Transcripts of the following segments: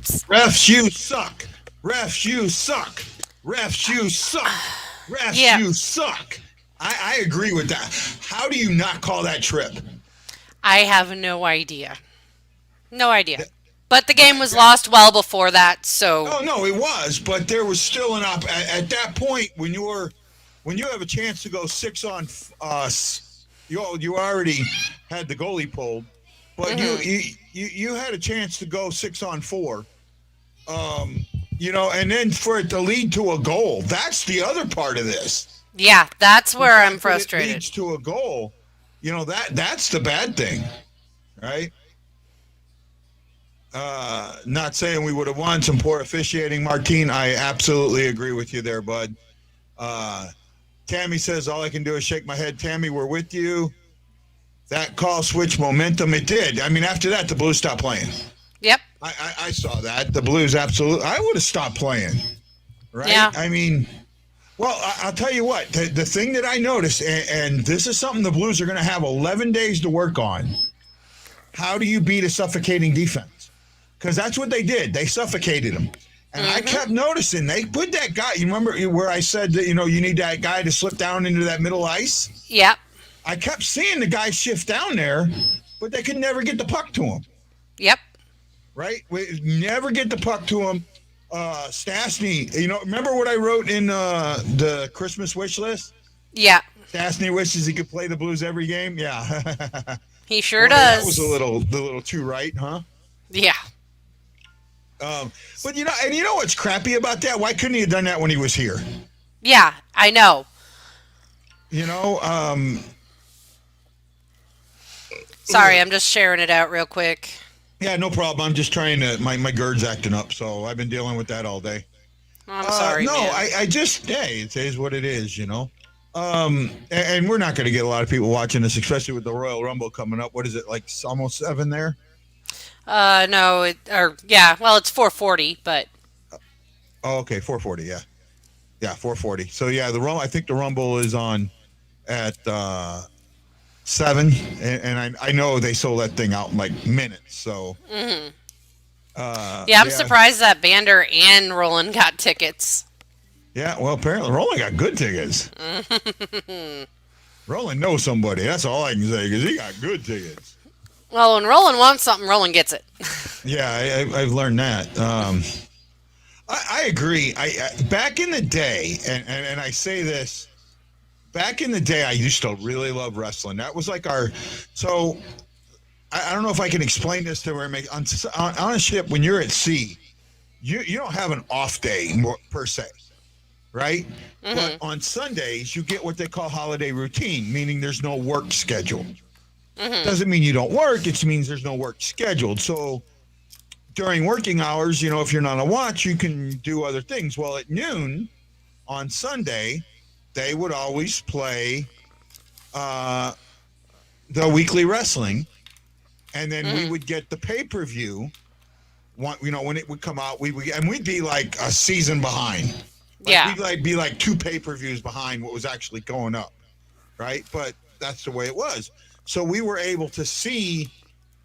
quotes. Refs, you suck. Refs, you suck. Refs, you suck. Refs, Yeah. you suck. I agree with that. How do you not call that trip? I have no idea. No idea. But the game was That lost well before that, so oh no, it was, but there was still an at that point when you have a chance to go 6 on you already had the goalie pulled, but you had a chance to go 6 on 4. And then for it to lead to a goal, that's the other part of this. yeah, that's The where I'm fact that it frustrated. leads to a goal, that's the bad thing, right? Not saying we would have won. Some poor officiating, Martine. I absolutely agree with you there, bud. Tammy says all I can do is shake my head. Tammy, we're with you. That call switched momentum. It did. I mean, after that, the Blues stopped playing. Yep. I saw that. The Blues absolutely. I would have stopped playing. Right? Yeah. I mean, well, I'll tell you what. The thing that I noticed, and this is something the Blues are going to have 11 days to work on. How do you beat a suffocating defense? Because that's what they did. They suffocated him. And I kept noticing they put that guy. You remember where I said that, you need that guy to slip down into that middle ice? Yep. I kept seeing the guy shift down there, but they could never get the puck to him. Yep. Right? We never get the puck to him. Stastny, remember what I wrote in the Christmas wish list? Yeah. Stastny wishes he could play the Blues every game. Yeah. He sure Boy, does. That was a little too right, huh? Yeah. But what's crappy about that? Why couldn't he have done that when he was here? Yeah, I know. Sorry, I'm just sharing it out real quick. Yeah, no problem. I'm just trying to. My GERD's acting up, so I've been dealing with that all day. I'm sorry. No, man. I just it is what it is, And we're not going to get a lot of people watching this, especially with the Royal Rumble coming up. What is it, like almost 7 there? No, well, it's 4:40, but. Oh, okay, 4:40. Yeah, 4:40. So yeah, I think the Rumble is on at 7, and I know they sold that thing out in like minutes. So. I'm surprised that Bander and Roland got tickets. Yeah, well, apparently Roland got good tickets. Roland knows somebody. That's all I can say, because he got good tickets. Well, when Roland wants something, Roland gets it. Yeah, I've learned that. I agree. Back in the day, and I say this, back in the day, I used to really love wrestling. That was like so I don't know if I can explain this to where on a ship, when you're at sea, you don't have an off day per se, right? But on Sundays, you get what they call holiday routine, meaning there's no work scheduled. Doesn't mean you don't work. It means there's no work scheduled. So during working hours, if you're not on watch, you can do other things. Well, at noon on Sunday, they would always play the weekly wrestling, and then we would get the pay-per-view. When it would come out, we'd be like a season behind. We'd be like 2 pay-per-views behind what was actually going up, right? But that's the way it was. So we were able to see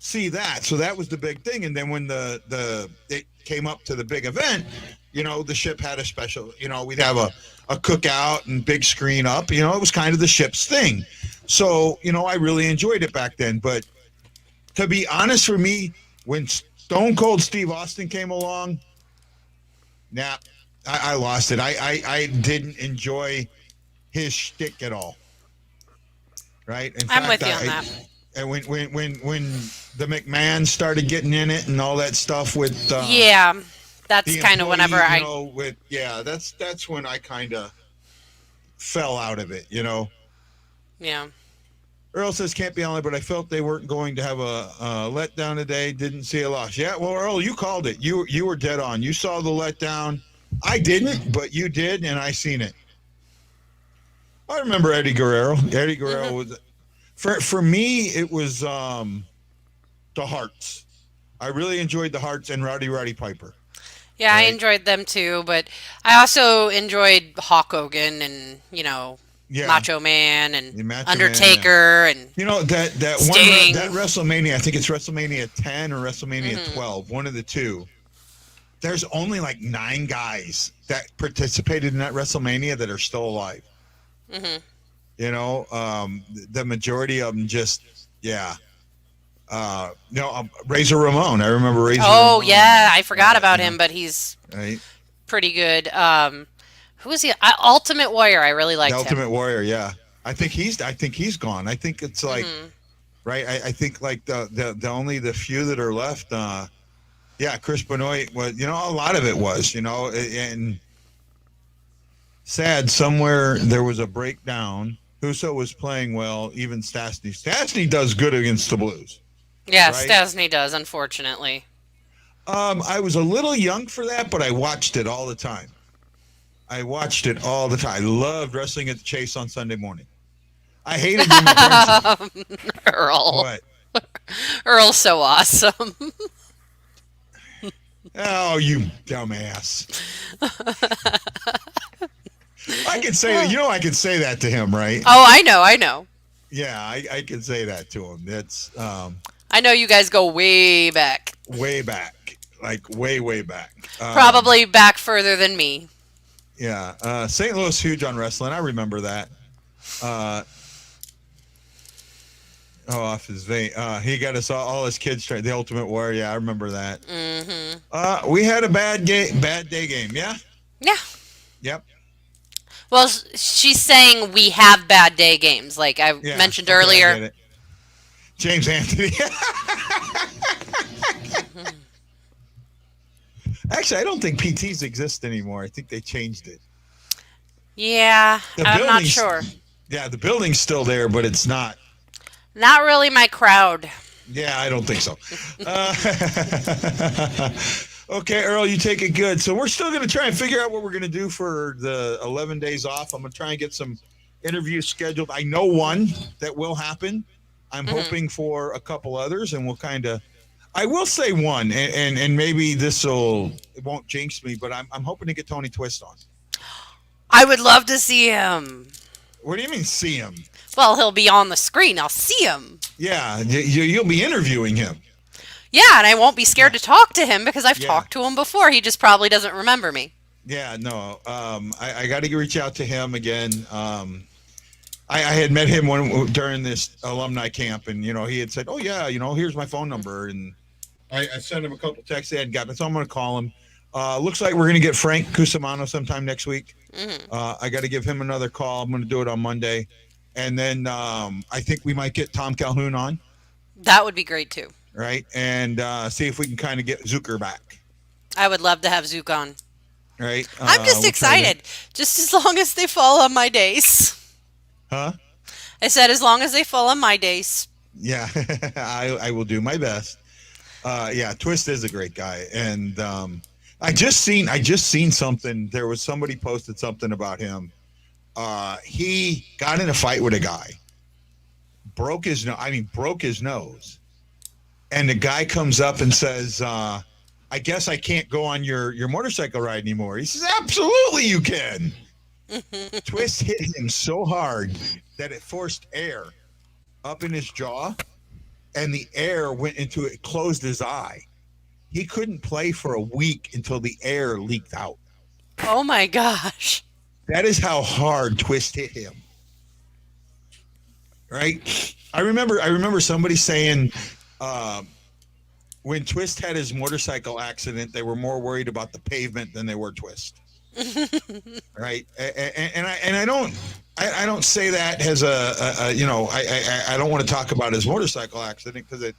that. So that was the big thing. And then when it came up to the big event, the ship had a special, we'd have a cookout and big screen up. It was kind of the ship's thing. So, I really enjoyed it back then. But to be honest, for me, when Stone Cold Steve Austin came along, I lost it. I didn't enjoy his shtick at all. Right? In I'm fact, with you on that. And when the McMahon started getting in it and all that stuff with that's kind of whenever that's when I kind of fell out of it. Yeah. Earl says can't be on it, but I felt they weren't going to have a letdown today. Didn't see a loss. Yeah, well, Earl, you called it. You were dead on. You saw the letdown. I didn't, but you did, and I seen it. I remember Eddie Guerrero. Eddie Guerrero was, for me, it was the Hearts. I really enjoyed the Hearts and Roddy Piper. Yeah, right? I enjoyed them too, but I also enjoyed Hulk Hogan and Macho Man and Undertaker and that Sting. That WrestleMania. I think it's WrestleMania 10 or WrestleMania 12. One of the two. there's only like 9 guys that participated in that WrestleMania that are still alive. Mm-hmm. The majority of them just, yeah. Razor Ramon. I remember Razor Oh Ramon. yeah, I forgot about him, but he's Right? pretty good. Who is he? Ultimate Warrior. I really The liked him. Ultimate Warrior. Yeah, I think he's gone. I think it's like Mm-hmm. right. I think like the only the few that are left. Yeah, Chris Benoit was. A lot of it was. And sad somewhere there was a breakdown. Huso was playing well. Even Stastny. Stastny does good against the Blues. Yeah, Right? Stasny does, unfortunately. I was a little young for that, but I watched it all the time. I watched it all the time. I loved wrestling at the Chase on Sunday morning. I hated when my parents. Earl. What? Earl's so awesome. Oh, you dumbass! I can say that. I can say that to him, right? Oh, I know. Yeah, I can say that to him. That's I know you guys go way back. way back, like way back. Probably back further than me. Yeah, St. Louis huge on wrestling. I remember that. Off his vein. He got us all his kids trained. The Ultimate Warrior. Yeah, I remember that. Mm-hmm. We had a bad day game. Yeah. Yeah. Yep. Well, she's saying we have bad day games, like I mentioned earlier. I get it. James Anthony. Actually, I don't think PTs exist anymore. I think they changed it. Yeah, I'm not sure. Yeah, the building's still there, but it's not. Not really my crowd. Yeah, I don't think so. Okay, Earl, you take it good. So we're still going to try and figure out what we're going to do for the 11 days off. I'm going to try and get some interviews scheduled. I know one that will happen. I'm hoping for a couple others, and we'll kind of. I will say one, and maybe it won't jinx me, but I'm hoping to get Tony Twist on. I would love to see him. What do you mean, see him? Well, he'll be on the screen. I'll see him. Yeah, you'll be interviewing him. Yeah, and I won't be scared to talk to him because I've talked to him before. He just probably doesn't remember me. Yeah, no. I got to reach out to him again. I had met him during this alumni camp, and he had said, "Oh yeah, here's my phone number," and I sent him a couple texts. They hadn't gotten it, so I'm going to call him. Looks like we're going to get Frank Cusimano sometime next week. I got to give him another call. I'm going to do it on Monday, and then I think we might get Tom Calhoun on. That would be great too. Right, and see if we can kind of get Zucker back. I would love to have Zook on. Right, I'm just excited. Just as long as they fall on my days. Huh? I said as long as they fall on my days. Yeah, I will do my best. Yeah, Twist is a great guy, and I just seen something. There was somebody posted something about him. He got in a fight with a guy, broke his nose, and the guy comes up and says, "I guess I can't go on your motorcycle ride anymore." He says, "Absolutely, you can." Twist hit him so hard that it forced air up in his jaw, and the air went into it, closed his eye. He couldn't play for a week until the air leaked out. Oh my gosh. That is how hard Twist hit him. Right? I remember somebody saying when Twist had his motorcycle accident, they were more worried about the pavement than they were Twist. Right? And I don't say that as I don't want to talk about his motorcycle accident because it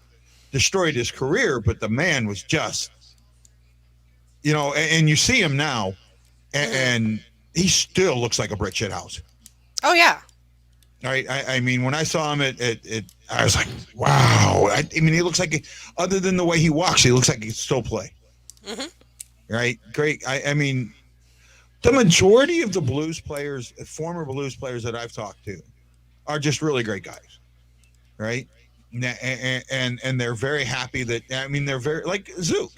destroyed his career, but the man was just, and you see him now, and he still looks like a brick shit house. Oh yeah. All right. I mean, when I saw him, I was like, wow. I mean, he looks like, other than the way he walks, he looks like he can still play. Right. Great. I mean, the majority of the blues players, former blues players that I've talked to, are just really great guys, right? And they're very happy that, I mean, they're very, like Zook,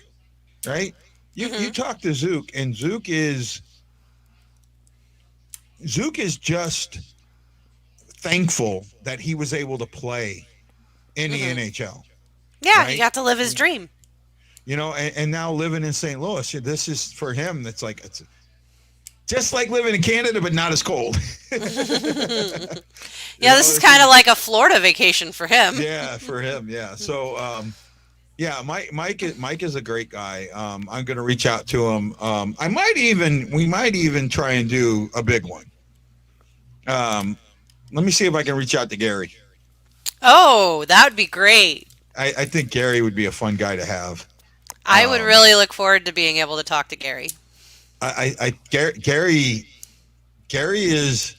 right? You talk to Zook, and Zook is just thankful that he was able to play in the NHL. Yeah, right? he got to live his dream. and now living in St. Louis, this is for him. It's just like living in Canada, but not as cold. Yeah, this is kind of like a Florida vacation for him. Yeah, for him. Yeah. So, yeah, Mike is a great guy. I'm going to reach out to him. We might even try and do a big one. Let me see if I can reach out to Gary. Oh, that would be great. I think Gary would be a fun guy to have. I would really look forward to being able to talk to Gary. Gary is.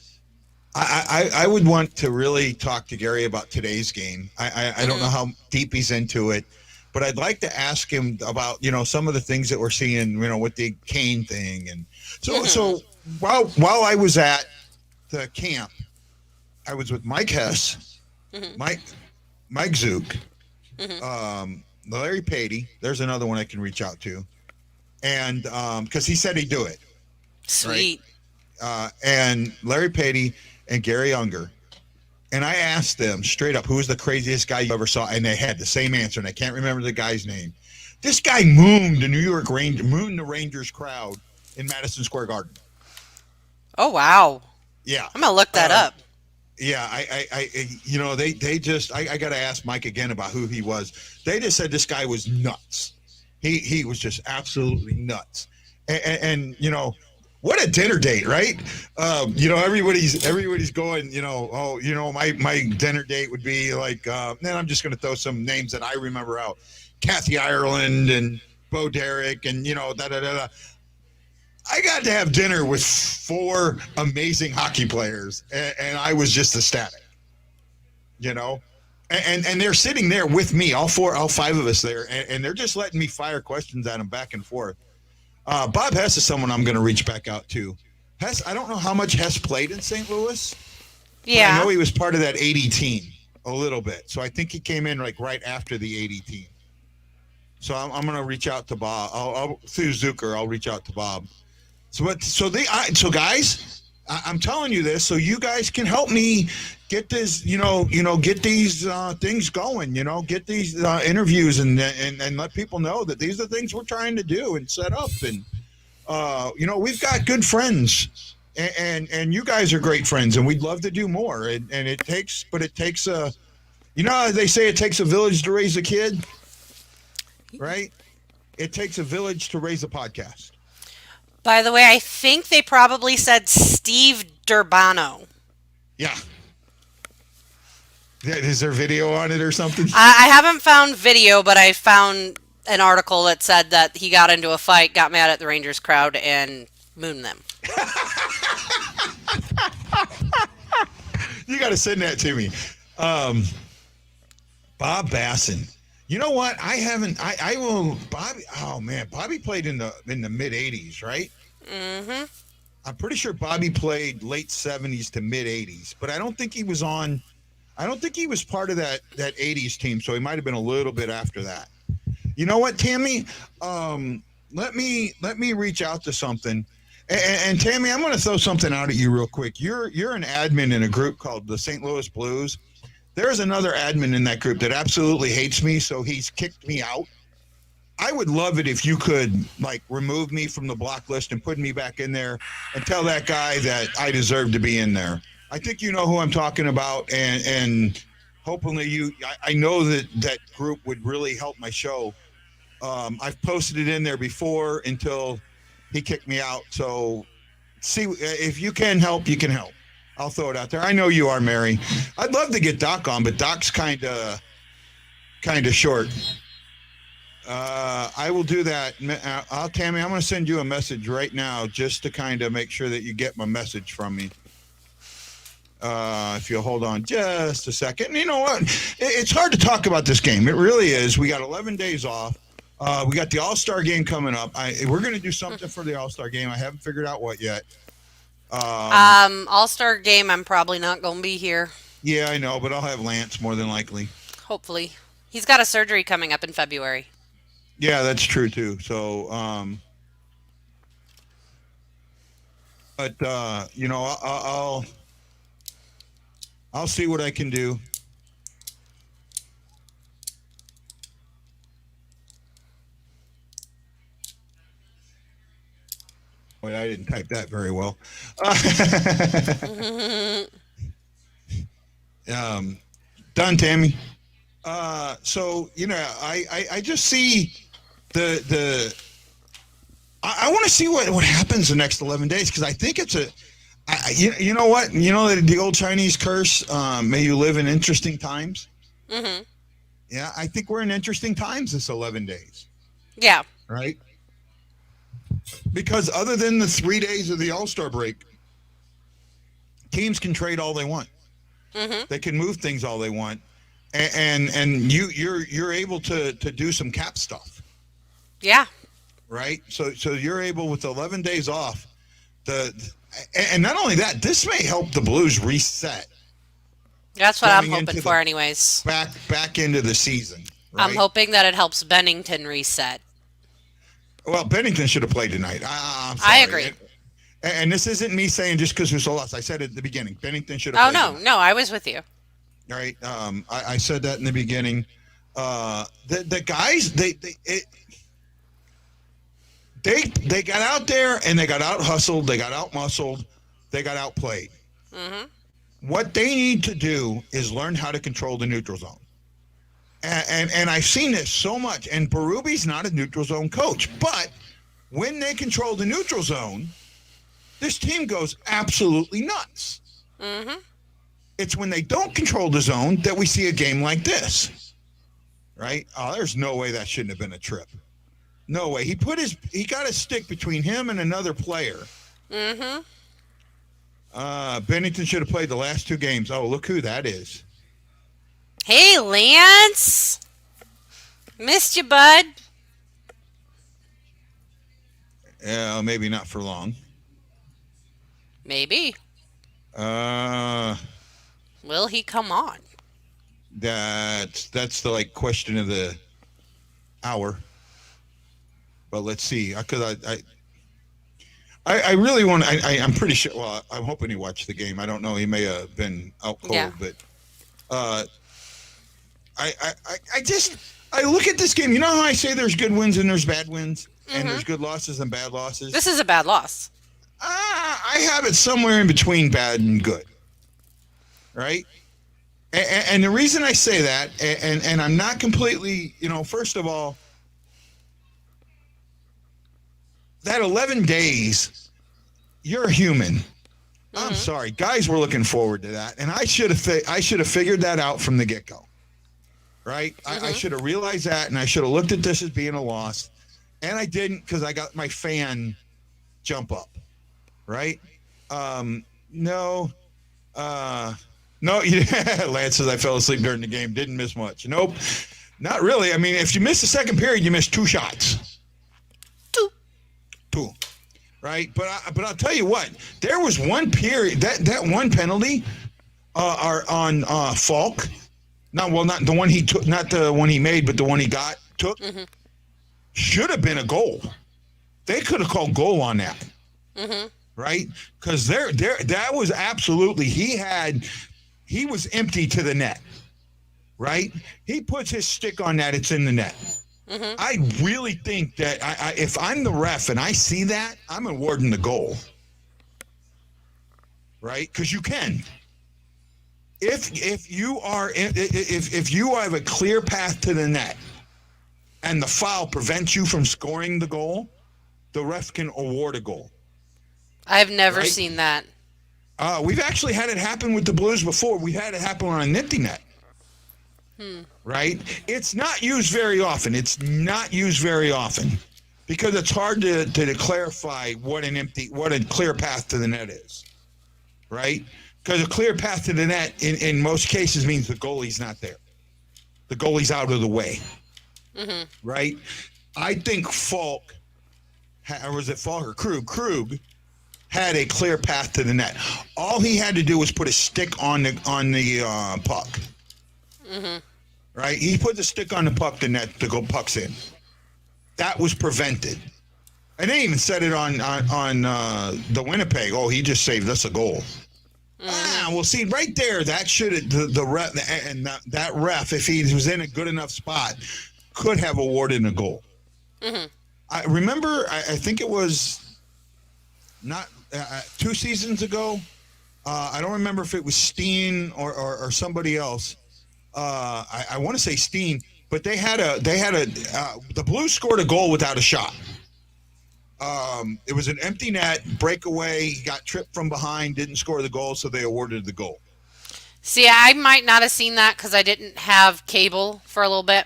I would want to really talk to Gary about today's game. I don't know how deep he's into it, but I'd like to ask him about some of the things that we're seeing with the Kane thing, and so while I was at the camp, I was with Mike Hess, Mike Zook, Larry Patey. There's another one I can reach out to, and because he said he'd do it. Sweet. Right? And Larry Patey and Gary Unger. And I asked them straight up, who was the craziest guy you ever saw? And they had the same answer, and I can't remember the guy's name. This guy mooned the Rangers crowd in Madison Square Garden. Oh, wow. Yeah. I'm going to look that up. Yeah, they just, I got to ask Mike again about who he was. They just said this guy was nuts. He was just absolutely nuts. And what a dinner date, right? Everybody's going, my dinner date would be like, then I'm just going to throw some names that I remember out. Kathy Ireland and Bo Derek and, da-da-da-da. I got to have dinner with 4 amazing hockey players, and I was just ecstatic, And they're sitting there with me, all 5 of us there, and they're just letting me fire questions at them back and forth. Bob Hess is someone I'm going to reach back out to. Hess, I don't know how much Hess played in St. Louis. Yeah. I know he was part of that 80 team a little bit. So I think he came in like right after the 80 team. So I'm going to reach out to Bob. I'll through Zucker, I'll reach out to Bob. So guys, I'm telling you this so you guys can help me get this, get these things going, get these interviews and let people know that these are the things we're trying to do and set up. And, we've got good friends and you guys are great friends and we'd love to do more. And it takes they say it takes a village to raise a kid, right? It takes a village to raise a podcast. By the way, I think they probably said Steve Durbano. Yeah. Is there video on it or something? I haven't found video, but I found an article that said that he got into a fight, got mad at the Rangers crowd, and mooned them. You got to send that to me. Bob Basson. You know what? I will. Bobby. Oh man, Bobby played in the mid '80s, right? Mm-hmm. I'm pretty sure Bobby played late '70s to mid '80s, but I don't think he was on. I don't think he was part of that '80s team, so he might have been a little bit after that. You know what, Tammy? Let me reach out to something. And Tammy, I'm going to throw something out at you real quick. You're an admin in a group called the St. Louis Blues. There's another admin in that group that absolutely hates me, so he's kicked me out. I would love it if you could remove me from the block list and put me back in there and tell that guy that I deserve to be in there. I think you know who I'm talking about, and hopefully I know that group would really help my show. I've posted it in there before until he kicked me out. So see if you can help, you can help. I'll throw it out there. I know you are, Mary. I'd love to get Doc on, but Doc's kind of short. I will do that. Tammy, I'm going to send you a message right now just to kind of make sure that you get my message from me. If you'll hold on just a second. You know what? It's hard to talk about this game. It really is. We got 11 days off. We got the All-Star game coming up. We're going to do something for the All-Star game. I haven't figured out what yet. All-Star game, I'm probably not going to be here. Yeah, I know, but I'll have Lance more than likely. Hopefully. He's got a surgery coming up in February. Yeah, that's true too. So, but I'll see what I can do. Wait, I didn't type that very well. Done, Tammy. So I just see the I want to see what happens the next 11 days because I think it's you know what the old Chinese curse, may you live in interesting times. Mm-hmm. Yeah, I think we're in interesting times this 11 days. Yeah. Right. Because other than the 3 days of the All-Star break, teams can trade all they want. Mm-hmm. They can move things all they want, and you're able to do some cap stuff. Yeah. Right. So you're able with 11 days off. And not only that, this may help the Blues reset. That's what I'm hoping for, anyways. Back into the season. Right? I'm hoping that it helps Bennington reset. Well, Bennington should have played tonight. I'm sorry. I agree. And this isn't me saying just because there's a loss. I said it at the beginning. Bennington should have played tonight. No, I was with you. All right. I said that in the beginning. The guys, they got out there and they got out hustled, they got out muscled, they got outplayed. Mm-hmm. What they need to do is learn how to control the neutral zone. And I've seen this so much. And Berube's not a neutral zone coach, but when they control the neutral zone, this team goes absolutely nuts. Mm-hmm. It's when they don't control the zone that we see a game like this, right? Oh, there's no way that shouldn't have been a trip. No way. He got a stick between him and another player. Mm-hmm. Bennington should have played the last 2 games. Oh, look who that is. Hey, Lance. Missed you, bud. Maybe not for long. Maybe. Will he come on? That's the question of the hour. But let's see, because I really want. I'm pretty sure. Well, I'm hoping he watched the game. I don't know. He may have been out cold, but I look at this game. You know how I say there's good wins and there's bad wins, and there's good losses and bad losses. This is a bad loss. I have it somewhere in between bad and good. Right. And the reason I say that, and I'm not completely, first of all, that 11 days, you're a human. Mm-hmm. I'm sorry, guys were looking forward to that, and I should have figured that out from the get-go, right? Mm-hmm. I should have realized that, and I should have looked at this as being a loss, and I didn't because I got my fan jump up, right? No, Lance says I fell asleep during the game, didn't miss much. Nope, not really. I mean, if you miss the second period, you miss 2 shots. Two, right? But I'll tell you what, there was one period that one penalty on Falk. Not the one he took, not the one he made, but the one he took. Mm-hmm. Should have been a goal. They could have called goal on that, right? Because that was absolutely he was empty to the net, right? He puts his stick on that, it's in the net. Mm-hmm. I really think that if I'm the ref and I see that, I'm awarding the goal, right? Because you can. If you have a clear path to the net, and the foul prevents you from scoring the goal, the ref can award a goal. I've never seen that. We've actually had it happen with the Blues before. We've had it happen on an empty net. Right? It's not used very often. Because it's hard to clarify what a clear path to the net is. Right? Because a clear path to the net in most cases means the goalie's not there. The goalie's out of the way. Mm-hmm. Right? I think Falk, or was it Falk or Krug had a clear path to the net. All he had to do was put a stick on the puck. Mm-hmm. Right? He put the stick on the puck, the net, the puck's in. That was prevented. And they even said it on the Winnipeg. Oh, he just saved us a goal. Mm-hmm. Well, see, right there, that should have the ref, and that ref, if he was in a good enough spot, could have awarded a goal. Mm-hmm. I remember, I think it was not 2 seasons ago. I don't remember if it was Steen or somebody else. I want to say Steen, but they had the Blues scored a goal without a shot. It was an empty net breakaway. He got tripped from behind, didn't score the goal, so they awarded the goal. See, I might not have seen that because I didn't have cable for a little bit.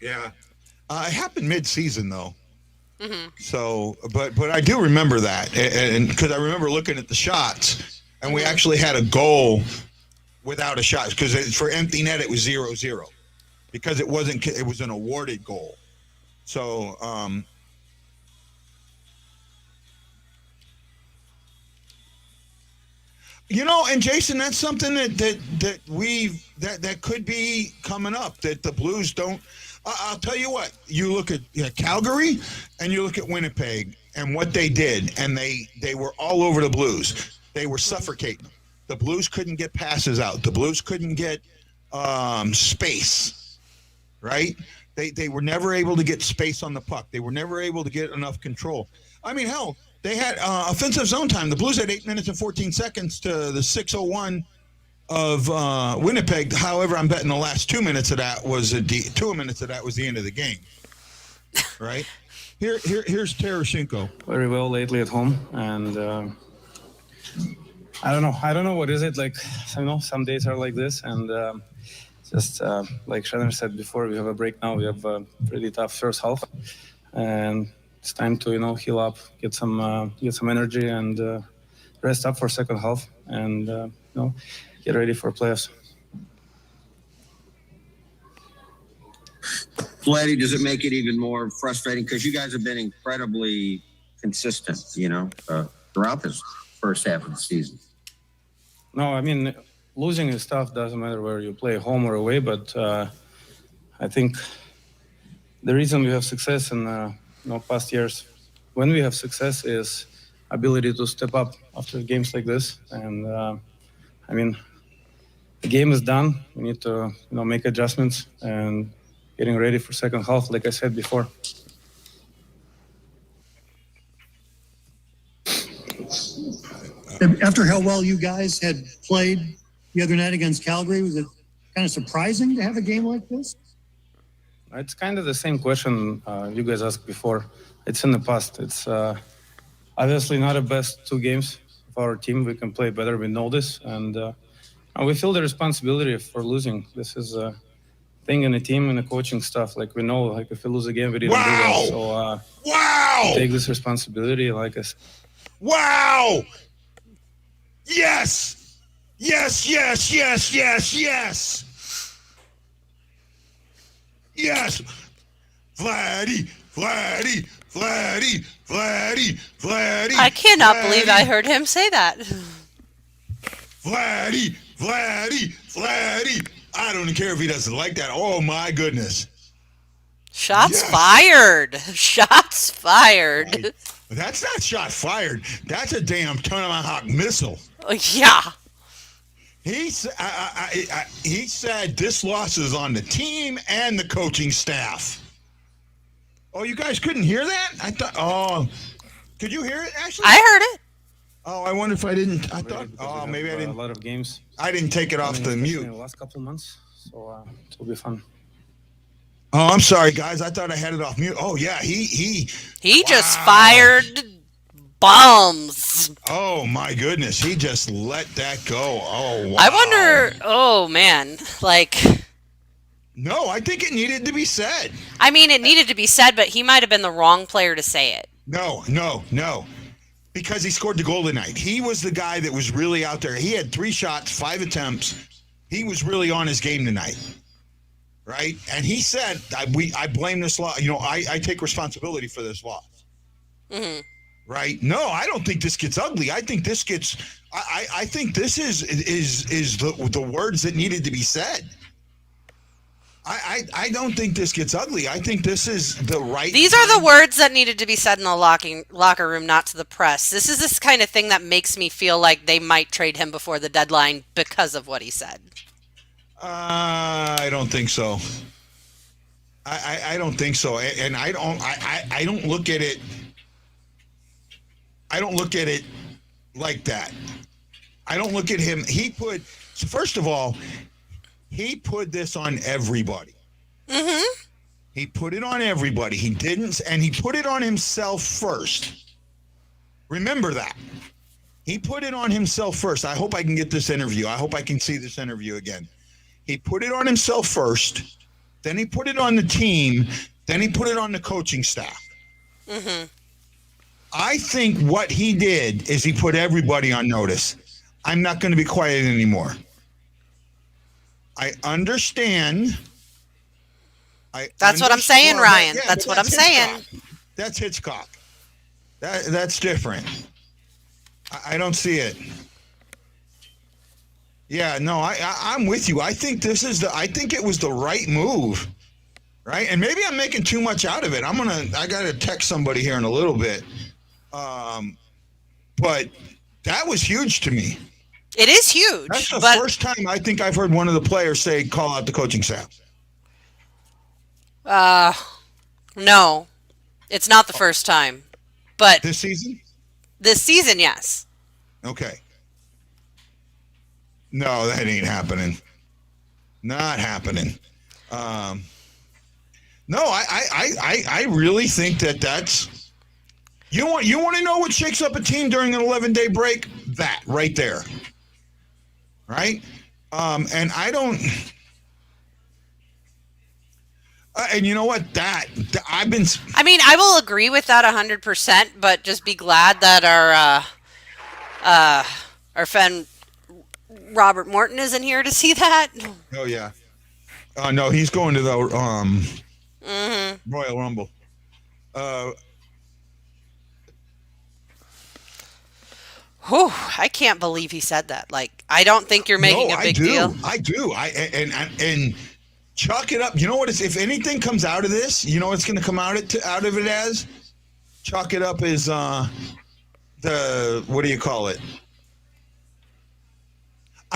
Yeah, it happened mid-season though. Mm-hmm. So, but I do remember that, and because I remember looking at the shots, and we actually had a goal without a shot because for empty net it was 0-0 because it was an awarded goal. So, and Jason, that's something that could be coming up that the Blues don't. I'll tell you what. You look at Calgary and you look at Winnipeg and what they did, and they were all over the Blues. They were suffocating. The Blues couldn't get passes out. The Blues couldn't get space. Right? They were never able to get space on the puck. They were never able to get enough control. I mean, hell. They had offensive zone time. The Blues had 8 minutes and 14 seconds to the 6:01 of Winnipeg. However, I'm betting the last 2 minutes of that was the end of the game. Right? Here's Tarasenko. Very well lately at home, and I don't know what is it like. Some days are like this, and just like Shannon said before, we have a break now. We have a pretty tough first half, and it's time to heal up, get some energy, and rest up for second half, and get ready for playoffs. Vladdy, does it make it even more frustrating because you guys have been incredibly consistent, throughout this first half of the season? No, I mean losing is tough. Doesn't matter where you play, home or away. But I think the reason we have success in past years, when we have success, is ability to step up after games like this. And the game is done. We need to make adjustments and getting ready for second half, like I said before. After how well you guys had played the other night against Calgary, was it kind of surprising to have a game like this? It's kind of the same question you guys asked before. It's in the past. It's obviously not the best 2 games of our team. We can play better. We know this. And we feel the responsibility for losing. This is a thing in the team and the coaching stuff. Like, we know, like, if we lose a game, we didn't do that. So wow! Take this responsibility, like I said. Wow! Yes! Yes, yes, yes, yes, yes! Yes! Vladdy! I cannot believe I heard him say that. Vladdy! I don't care if he doesn't like that. Oh, my goodness. Shots fired. Shots fired. That's not shot fired. That's a damn Tomahawk missile. Yeah. He said this loss is on the team and the coaching staff. Oh, you guys couldn't hear that? I thought. Oh, could you hear it? Actually, I heard it. Oh, I wonder if I didn't. I thought. Oh, maybe I didn't. A lot of games. I didn't take it off the mute. In the last couple of months, so it'll be fun. Oh, I'm sorry, guys. I thought I had it off mute. Oh, yeah. He just fired bombs. Oh, my goodness. He just let that go. Oh, wow. I wonder. Oh, man. Like. No, I think it needed to be said. I mean, it needed to be said, but he might have been the wrong player to say it. No. Because he scored the goal tonight. He was the guy that was really out there. He had 3 shots, 5 attempts. He was really on his game tonight. Right? And he said, I blame this loss. I take responsibility for this loss. Mm-hmm. Right? No, I don't think this gets ugly. I think this gets. I think this is the words that needed to be said. I don't think this gets ugly. I think this is the right. These are the words that needed to be said in the locker room, not to the press. This is this kind of thing that makes me feel like they might trade him before the deadline because of what he said. I don't think so. I don't think so, and I don't look at it. I don't look at it like that. I don't look at him. First of all, he put this on everybody. Mm-hmm. He put it on everybody. He didn't, and he put it on himself first. Remember that. He put it on himself first. I hope I can get this interview. I hope I can see this interview again. He put it on himself first. Then he put it on the team. Then he put it on the coaching staff. Mm-hmm. I think what he did is he put everybody on notice. I'm not going to be quiet anymore. I understand. That's what I'm saying, Ryan. That's what I'm saying. That's Hitchcock. That's different. I don't see it. Yeah, no, I'm with you. I think I think it was the right move, right? And maybe I'm making too much out of it. I got to text somebody here in a little bit. But that was huge to me. It is huge. That's the first time I think I've heard one of the players say, call out the coaching staff. No, it's not the first time. But this season? This season, yes. Okay. No, that ain't happening. Not happening. No, I really think that's. You want to know what shakes up a team during an 11-day break? That right there. Right? And I don't. And you know what? I've been. I mean, I will agree with that 100%, but just be glad that our friend Robert Morton isn't here to see that. Oh yeah. No, he's going to the Royal Rumble. I can't believe he said that. Like, I don't think you're making a big deal. I do. And chalk it up. You know what? If anything comes out of this, you know what's going to come out of it as? Chalk it up as what do you call it?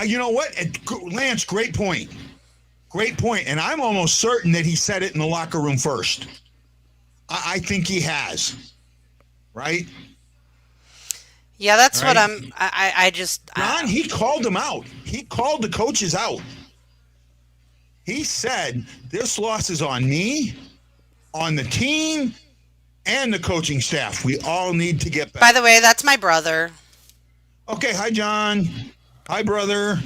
You know what? Lance, great point. Great point. And I'm almost certain that he said it in the locker room first. I think he has. Right? Yeah, that's right? What I just... John, he called them out. He called the coaches out. He said, this loss is on me, on the team, and the coaching staff. We all need to get back. By the way, that's my brother. Okay, hi, John. Hi, brother.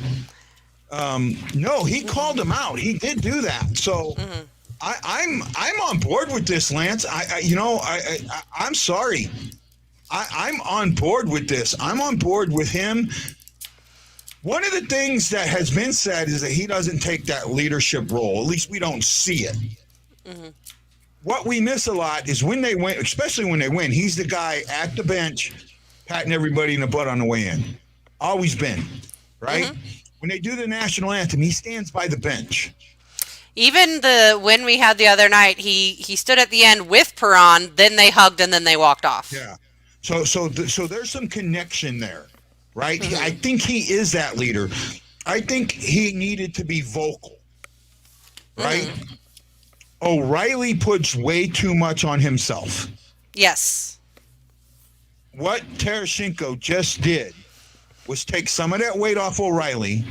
No, he called them out. He did do that. So I'm on board with this, Lance. I'm sorry. I'm on board with this. I'm on board with him. One of the things that has been said is that he doesn't take that leadership role. At least we don't see it. Mm-hmm. What we miss a lot is when they win, especially when they win, he's the guy at the bench patting everybody in the butt on the way in. Always been, right? Mm-hmm. When they do the national anthem, he stands by the bench. Even the win we had the other night, he stood at the end with Perron, then they hugged, and then they walked off. Yeah. So there's some connection there. Right? Mm-hmm. I think he is that leader. I think he needed to be vocal. Right? Mm-hmm. O'Reilly puts way too much on himself. Yes. What Tarasenko just did was take some of that weight off O'Reilly,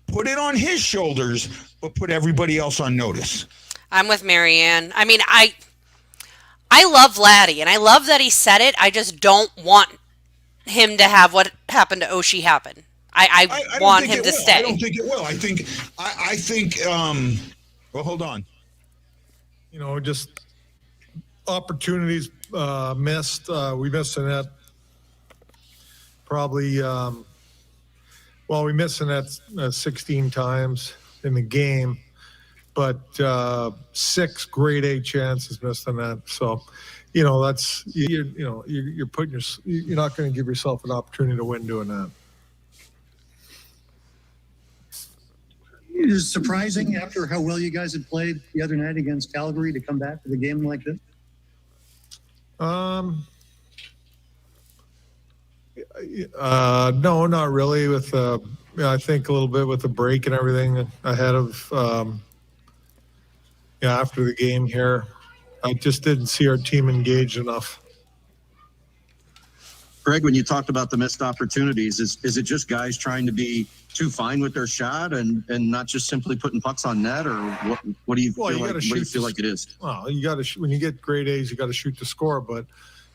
put it on his shoulders, but put everybody else on notice. I'm with Marianne. I mean, I love Laddie, and I love that he said it. I just don't want him to have what happened to Oshie happen. I want him to stay. I don't think it will. I think well, hold on. You know, just opportunities missed. We missed the net probably, we missed the net 16 times in the game, but 6 grade A chances missed the net. So, you know, that's you're not going to give yourself an opportunity to win doing that. It is surprising after how well you guys had played the other night against Calgary to come back to the game like this. No, not really. With I think a little bit with the break and everything ahead of after the game here. I just didn't see our team engaged enough. Greg, when you talked about the missed opportunities, is it just guys trying to be too fine with their shot and not just simply putting pucks on net, or what do you feel like? What do you feel like it is? Well, you got to when you get grade A's, you got to shoot to score. But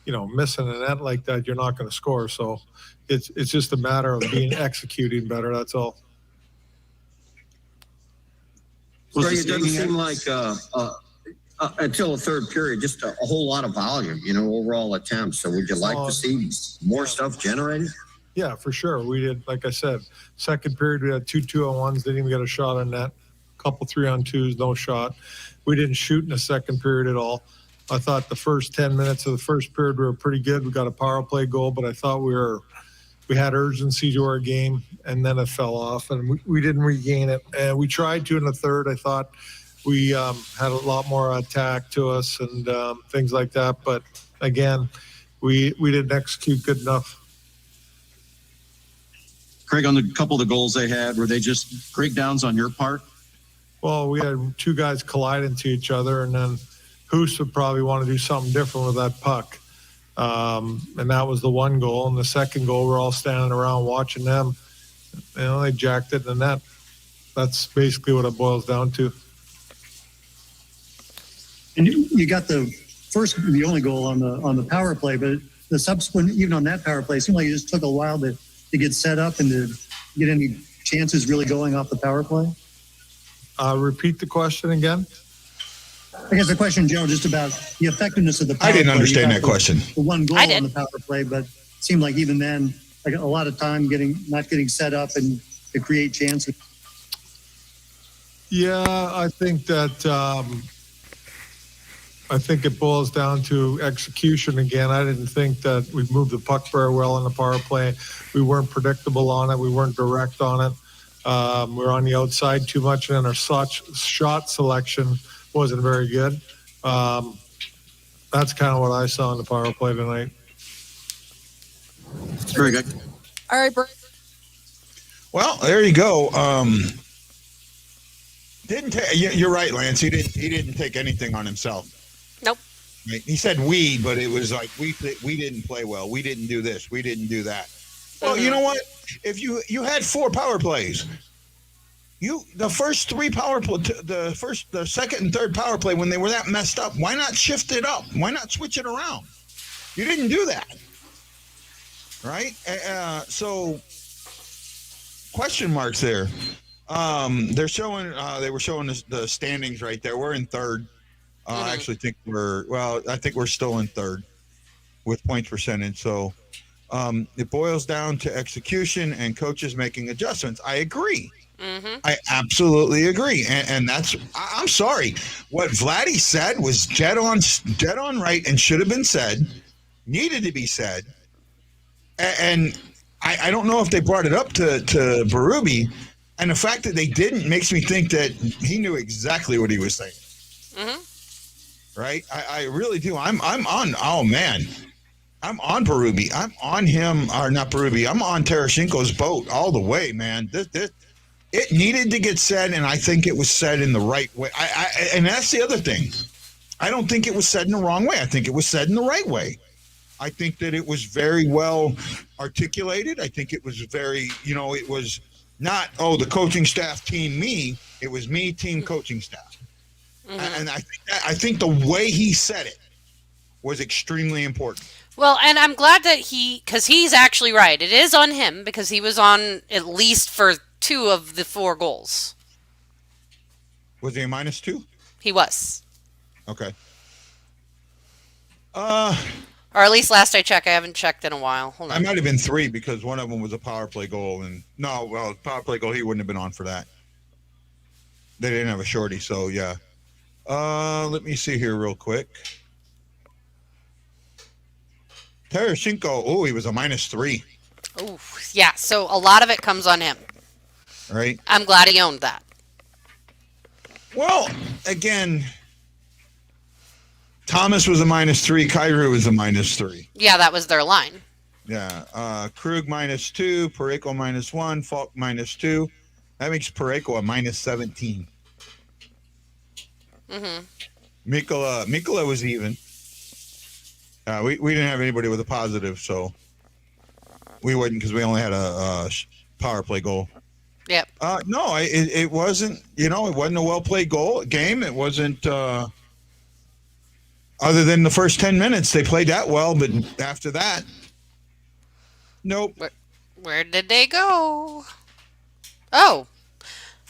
missing a net like that, you're not going to score. So it's just a matter of executing better. That's all. Greg, it doesn't seem like until the third period, just a whole lot of volume, overall attempts. So would you like to see more stuff generated? Yeah, for sure. We did, like I said, second period, we had 2 2-on-1s, didn't even get a shot on net. A couple 3-on-2s, no shot. We didn't shoot in the second period at all. I thought the first 10 minutes of the first period were pretty good. We got a power play goal, but I thought we had urgency to our game, and then it fell off, and we didn't regain it. And we tried to in the third. I thought we had a lot more attack to us and things like that. But again, we didn't execute good enough. Craig, on the couple of the goals they had, were they just breakdowns on your part? Well, we had two guys collide into each other, and then Hoos would probably want to do something different with that puck. And that was the one goal. And the second goal, we're all standing around watching them. They jacked it in the net. That's basically what it boils down to. And you got the only goal on the power play, but the subsequent, even on that power play, it seemed like it just took a while to get set up and to get any chances really going off the power play. Repeat the question again. I guess the question, Joe, just about the effectiveness of the power play. I didn't understand that question. The one goal on the power play, but it seemed like even then, like a lot of time not getting set up and to create chances. Yeah, I think that I think it boils down to execution again. I didn't think that we moved the puck very well in the power play. We weren't predictable on it. We weren't direct on it. We were on the outside too much, and then our shot selection wasn't very good. That's kind of what I saw in the power play tonight. Very good. All right, Bert. Well, there you go. You're right, Lance. He didn't take anything on himself. Nope. He said we, but it was like we didn't play well. We didn't do this. We didn't do that. Well, you know what? If you had 4 power plays, the first 3 power play, the second and third power play when they were that messed up, why not shift it up? Why not switch it around? You didn't do that, right? So question marks there. They were showing the standings right there. We're in third. I actually think I think we're still in third with points percentage. So it boils down to execution and coaches making adjustments. I agree. Mm-hmm. I absolutely agree. And that's, I'm sorry. What Vladdy said was dead on right and should have been said, needed to be said. And I don't know if they brought it up to Berube. And the fact that they didn't makes me think that he knew exactly what he was saying. Mm-hmm. Right? I really do. I'm on, oh man, I'm on Berube. I'm on him, or not Berube. I'm on Tarasenko's boat all the way, man. It needed to get said, and I think it was said in the right way. And that's the other thing. I don't think it was said in the wrong way. I think it was said in the right way. I think that it was very well articulated. I think it was very, it was not, the coaching staff team me. It was me, team coaching staff. Mm-hmm. And I think the way he said it was extremely important. Well, and I'm glad that because he's actually right. It is on him because he was on at least for 2 of the 4 goals. Was he a -2? He was. Okay. Or at least last I checked. I haven't checked in a while. Hold on. I might have been 3 because one of them was a power play goal. And power play goal, he wouldn't have been on for that. They didn't have a shorty, so yeah. Let me see here real quick. Tarasenko, he was a -3. Oh, yeah. So a lot of it comes on him. Right. I'm glad he owned that. Well, again, Thomas was a -3. Kyrou was a -3. Yeah, that was their line. Yeah. Krug -2. Parayko -1. Falk -2. That makes Parayko a -17. Mm-hmm. Mikkola was even. We didn't have anybody with a positive, so we wouldn't because we only had a power play goal. Yep. No, it wasn't. It wasn't a well played game. It wasn't. Other than the first 10 minutes, they played that well, but after that, nope. Where did they go? Oh,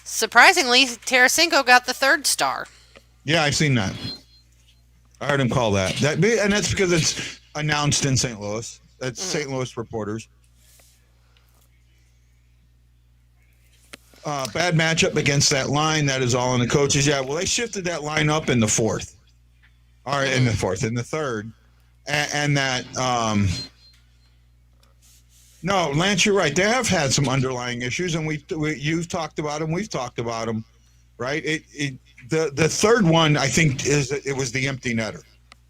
surprisingly, Tarasenko got the 3rd star. Yeah, I've seen that. I heard him call that. And that's because it's announced in St. Louis. That's St. Louis reporters. Bad matchup against that line. That is all on the coaches. Yeah, well, they shifted that line up in the 4th. Or in the 3rd. And that, no, Lance, you're right. They have had some underlying issues, and you've talked about them. We've talked about them, right? The 3rd one, I think, it was the empty netter.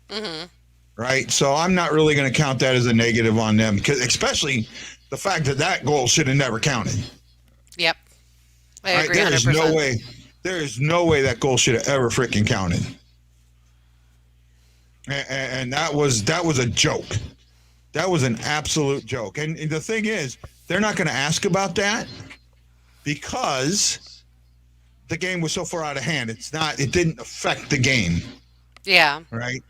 Mm-hmm. Right? So I'm not really going to count that as a negative on them, because especially the fact that goal should have never counted. Yep. I agree. There 100%. There is no way that goal should have ever freaking counted. And that was a joke. That was an absolute joke. And the thing is, they're not going to ask about that because the game was so far out of hand. It didn't affect the game. Yeah. Right.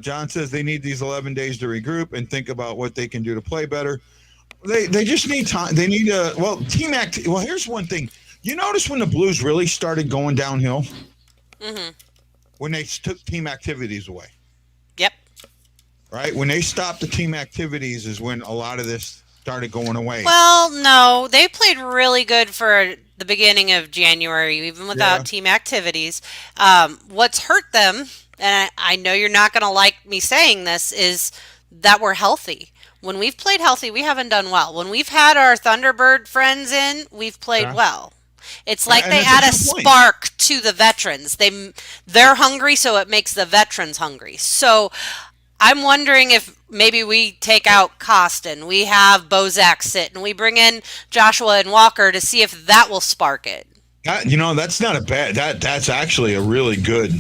John says they need these 11 days to regroup and think about what they can do to play better. They just need time. They need team act. Well, here's one thing. You notice when the Blues really started going downhill? Mm-hmm. When they took team activities away. Yep. Right? When they stopped the team activities is when a lot of this started going away. Well, no. They played really good for the beginning of January, even without team activities. What's hurt them, and I know you're not going to like me saying this, is that we're healthy. When we've played healthy, we haven't done well. When we've had our Thunderbird friends in, we've played well. It's like they add a spark to the veterans. They're hungry, so it makes the veterans hungry. So I'm wondering if maybe we take out Costin, we have Bozak sit, and we bring in Joshua and Walker to see if that will spark it. That's not a bad. That's actually a really good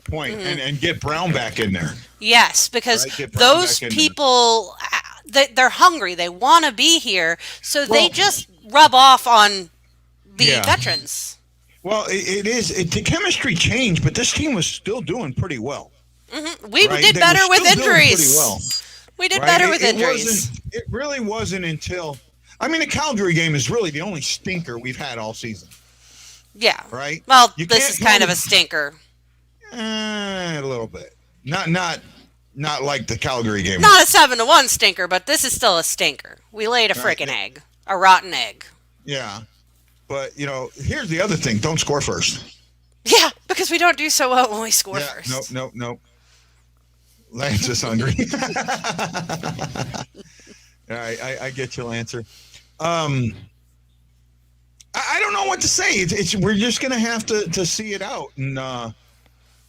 point. Mm-hmm. And get Brown back in there. Yes, because those people, they're hungry. They want to be here, so they just rub off on the veterans. Well, the chemistry changed, but this team was still doing pretty well. Mm-hmm. We did better with injuries. Well, we did better with injuries. It really wasn't until, the Calgary game is really the only stinker we've had all season. Yeah. Right? Well, this is kind of a stinker. A little bit. Not like the Calgary game. Not a 7-1 stinker, but this is still a stinker. We laid a freaking egg. A rotten egg. Yeah. But, here's the other thing. Don't score first. Yeah, because we don't do so well when we score first. Nope. Lance is hungry. All right, I get you, Lancer. I don't know what to say. We're just going to have to see it out. And,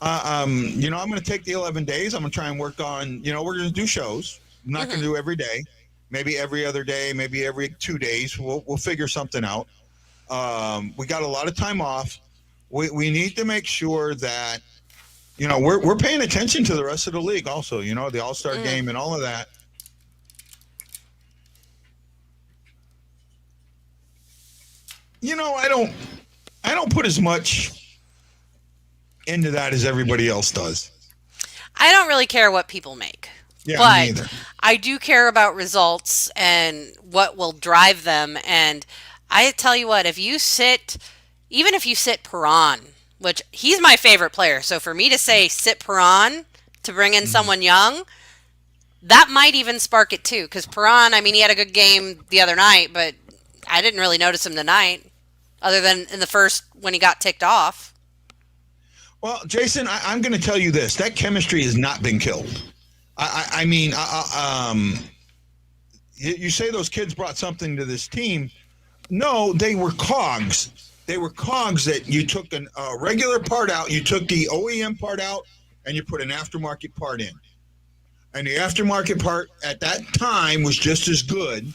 I'm going to take the 11 days. I'm going to try and work on, we're going to do shows. I'm not going to do every day. Maybe every other day, maybe every 2 days. We'll figure something out. We got a lot of time off. We need to make sure that, we're paying attention to the rest of the league also, the All-Star game and all of that. I don't put as much into that as everybody else does. I don't really care what people make. Yeah, but me neither. I do care about results and what will drive them. And I tell you what, even if you sit Perron, which he's my favorite player. So for me to say sit Perron to bring in someone young, that might even spark it too. Because Perron, he had a good game the other night, but I didn't really notice him tonight, other than in the first when he got ticked off. Well, Jason, I'm going to tell you this: that chemistry has not been killed. You say those kids brought something to this team. No, they were cogs. They were cogs that you took a regular part out, you took the OEM part out, and you put an aftermarket part in. And the aftermarket part at that time was just as good.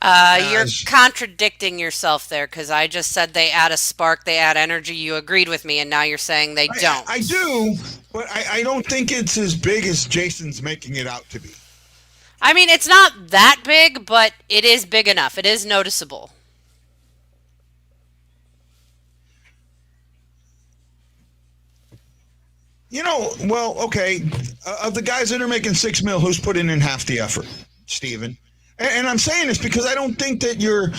You're contradicting yourself there, because I just said they add a spark, they add energy. You agreed with me, and now you're saying they don't. I do, but I don't think it's as big as Jason's making it out to be. I mean, it's not that big, but it is big enough. It is noticeable. Well, okay. Of the guys that are making $6 million, who's putting in half the effort? Steven. And I'm saying this because I don't think that you're.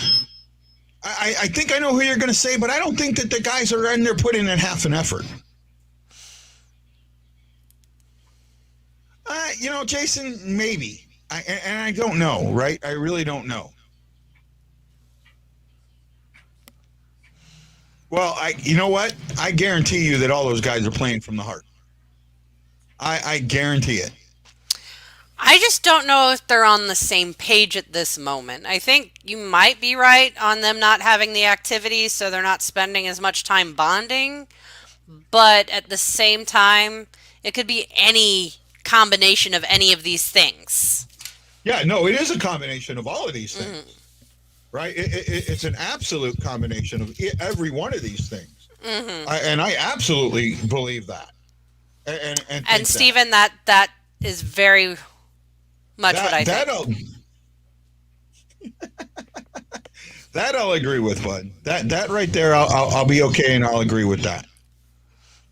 I think I know who you're going to say, but I don't think that the guys are in there putting in half an effort. Jason, maybe. I don't know, right? I really don't know. Well, you know what? I guarantee you that all those guys are playing from the heart. I guarantee it. I just don't know if they're on the same page at this moment. I think you might be right on them not having the activities, so they're not spending as much time bonding. But at the same time, it could be any combination of any of these things. Yeah, no, it is a combination of all of these things, right? It's an absolute combination of every one of these things, and I absolutely believe that. And Stephen, that is very much what I think. That I'll agree with, bud. That right there, I'll be okay, and I'll agree with that.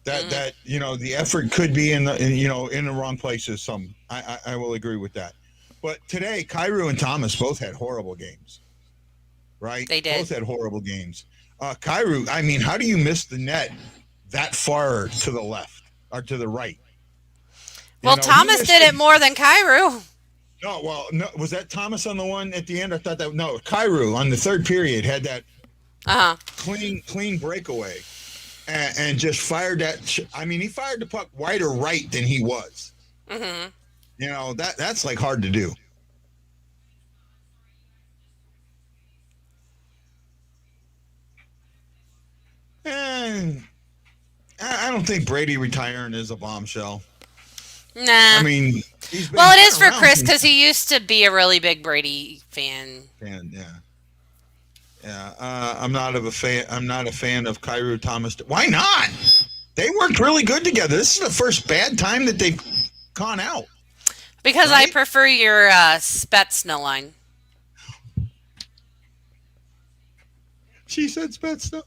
That the effort could be in the wrong places. I will agree with that. But today, Kyrou and Thomas both had horrible games. Right? They did. Both had horrible games. Kyrou, I mean, how do you miss the net that far to the left or to the right? Well, Thomas did it more than Kyrou. No, was that Thomas on the one at the end? I thought that Kyrou on the third period had that clean breakaway and just fired that. I mean, he fired the puck wider right than he was. Mm-hmm. That's like hard to do. And I don't think Brady retiring is a bombshell. Nah. I mean, well, it is for Chris because he used to be a really big Brady fan. Yeah. I'm not a fan of Kyrou Thomas. Why not? They worked really good together. This is the first bad time that they've gone out. Because right? I prefer your Spetsna line. She said Spetsna.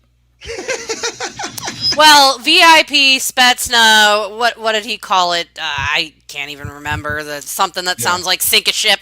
Well, VIP Spetsna. What did he call it? I can't even remember. Something that sounds like sink a ship.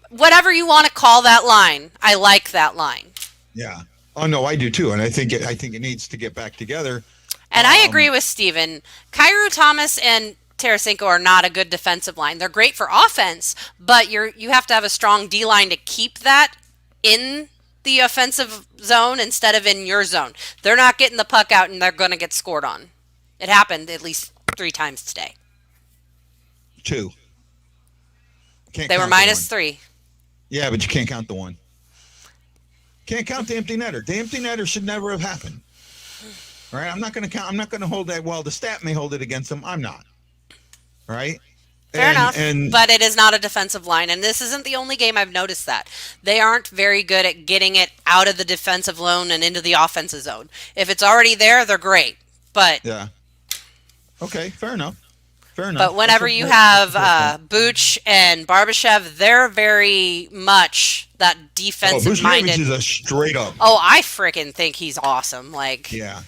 Whatever you want to call that line, I like that line. Yeah. Oh no, I do too, and I think it needs to get back together. And I agree with Steven. Kyrou Thomas and Tarasenko are not a good defensive line. They're great for offense, but you have to have a strong D line to keep that in the offensive zone instead of in your zone. They're not getting the puck out and they're going to get scored on. It happened at least 3 times today. 2. They were -3. Yeah, but you can't count the one. Can't count the empty netter. The empty netter should never have happened. All right, I'm not going to count. I'm not going to hold that. Well, the stat may hold it against them. I'm not. All right. Fair enough, but it is not a defensive line, and this isn't the only game I've noticed that. They aren't very good at getting it out of the defensive zone and into the offensive zone. If it's already there, they're great, but... Yeah. Okay, fair enough. But whenever you have Booch and Barbashev, they're very much that defensive-minded... Booch is a straight up. Oh, I freaking think he's awesome. Like... Yeah.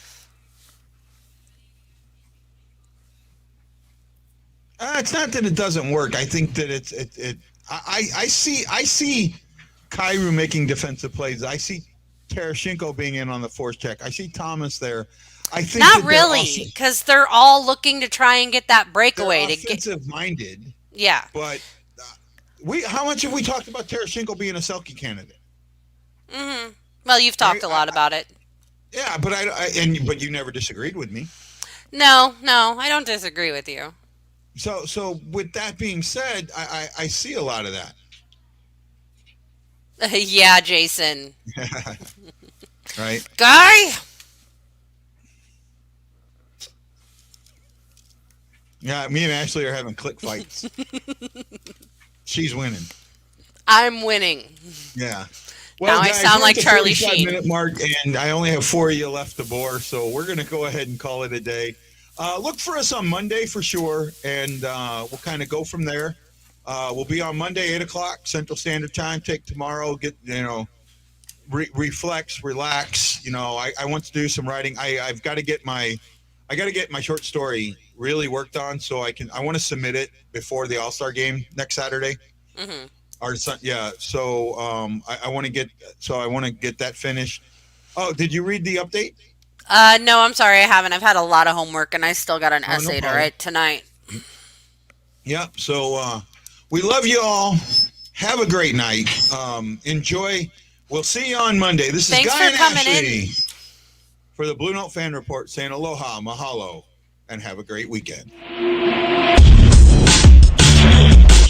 It's not that it doesn't work. I think that I see Kyrou making defensive plays. I see Tarasenko being in on the force check. I see Thomas there. I think not really, because they're all looking to try and get that breakaway. They're offensive-minded. Yeah. But how much have we talked about Tarasenko being a Selke candidate? Mm-hmm. Well, you've talked a lot about it. Yeah, but but you never disagreed with me. No, I don't disagree with you. So with that being said, I see a lot of that. Yeah, Jason. Right. Guy. Yeah, me and Ashley are having click fights. She's winning. I'm winning. Yeah. Well, now guys, I sound like Charlie Sheen. Minute mark, and I only have 4 of you left to bore, so we're going to go ahead and call it a day. Look for us on Monday for sure, and we'll kind of go from there. We'll be on Monday, 8 o'clock Central Standard Time. Take tomorrow, get, reflex, relax. I want to do some writing. I've got to get my short story really worked on so I want to submit it before the All-Star game next Saturday. Mm-hmm. So I want to get that finished. Oh, did you read the update? No, I'm sorry, I haven't. I've had a lot of homework, and I still got an no essay to problem. write tonight. Yep. So we love you all. Have a great night. Enjoy. We'll see you on Monday. This is Thanks Guy for and coming Ashley in. for the BlueNote Fan Report saying aloha, mahalo, and have a great weekend.